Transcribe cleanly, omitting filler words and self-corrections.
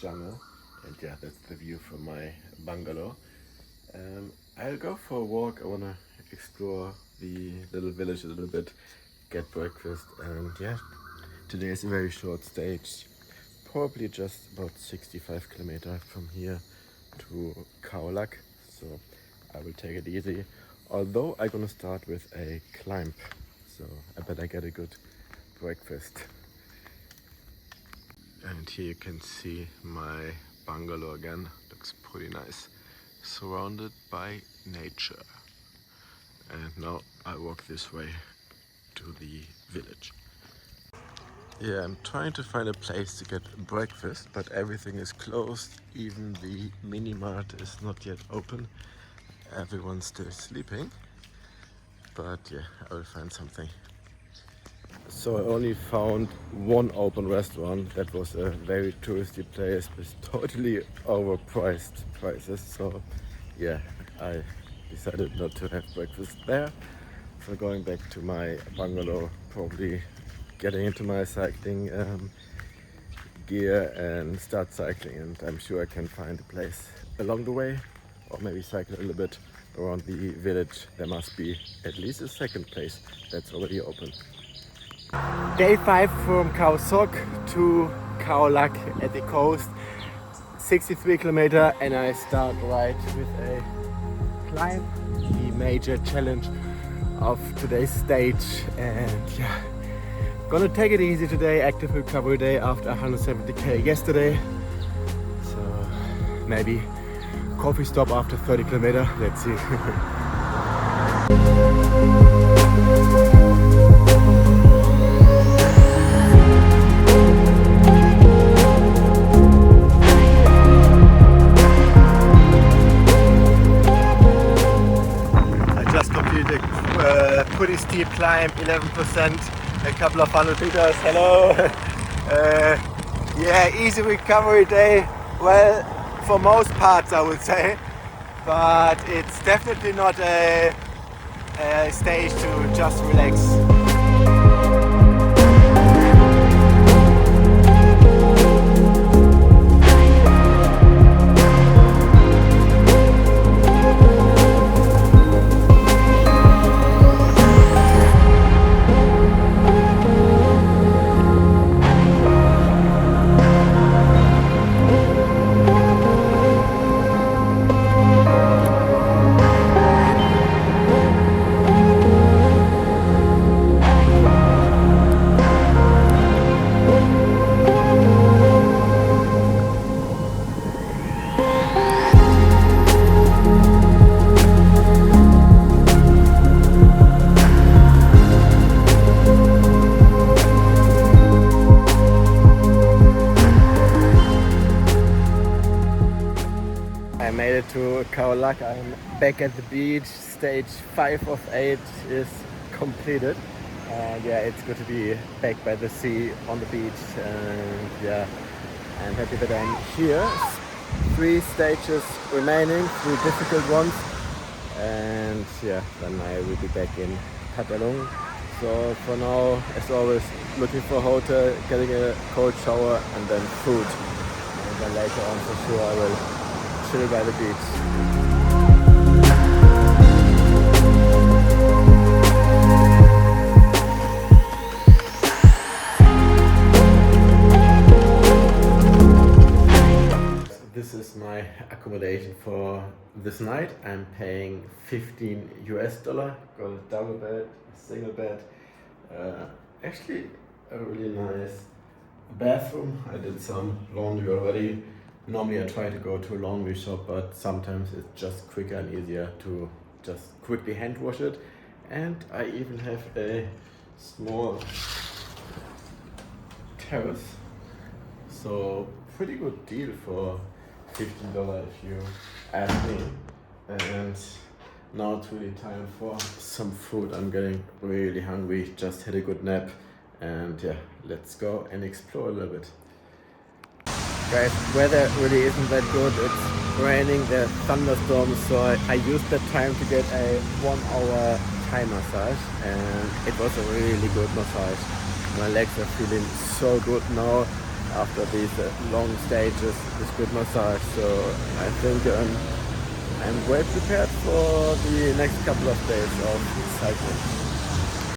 jungle, and yeah, that's the view from my bungalow. I'll go for a walk. I wanna explore the little village a little bit, get breakfast, and yeah, today is a very short stage, probably just about 65 kilometers from here to Khao Lak, so I will take it easy. Although I'm gonna start with a climb, so I better get a good breakfast. And here you can see my bungalow again. Looks pretty nice, surrounded by nature. And now I walk this way to the village. Yeah, I'm trying to find a place to get breakfast, but everything is closed. Even the mini mart is not yet open. Everyone's still sleeping. But yeah, I will find something. So I only found one open restaurant that was a very touristy place with totally overpriced prices. So yeah, I decided not to have breakfast there. So going back to my bungalow, probably getting into my cycling gear and start cycling, and I'm sure I can find a place along the way, or maybe cycle a little bit around the village. There must be at least a second place that's already open. Day 5 from Khao Sok to Khao Lak at the coast, 63 kilometers, and I start right with a climb, the major challenge of today's stage. And yeah, gonna take it easy today, active recovery day after 170k yesterday. So maybe coffee stop after 30 kilometers, let's see. Pretty steep climb, 11%, a couple of 100 meters. Hello. Yeah, easy recovery day. Well, for most parts I would say, but it's definitely not a stage to just relax. I made it to Khao Lak. I'm back at the beach. Stage 5 of 8 is completed. And yeah, it's good to be back by the sea on the beach. And yeah, I'm happy that I'm here. 3 stages remaining, 3 difficult ones. And yeah, then I will be back in Tatalung. So for now, as always, looking for a hotel, getting a cold shower and then food. And then later on for sure I will chill by the beach. This is my accommodation for this night. I'm paying $15 US. Got a double bed, a single bed. Actually a really nice bathroom. I did some laundry already. Normally I try to go to a laundry shop, but sometimes it's just quicker and easier to just quickly hand wash it. And I even have a small terrace. So pretty good deal for $15 if you ask me. And now it's really time for some food. I'm getting really hungry, just had a good nap, and yeah, let's go and explore a little bit. Guys, weather really isn't that good. It's raining, there are thunderstorms, so I used that time to get a 1-hour Thai massage, and it was a really good massage. My legs are feeling so good now. after these long stages with good massage. So I think I'm well prepared for the next couple of days of cycling.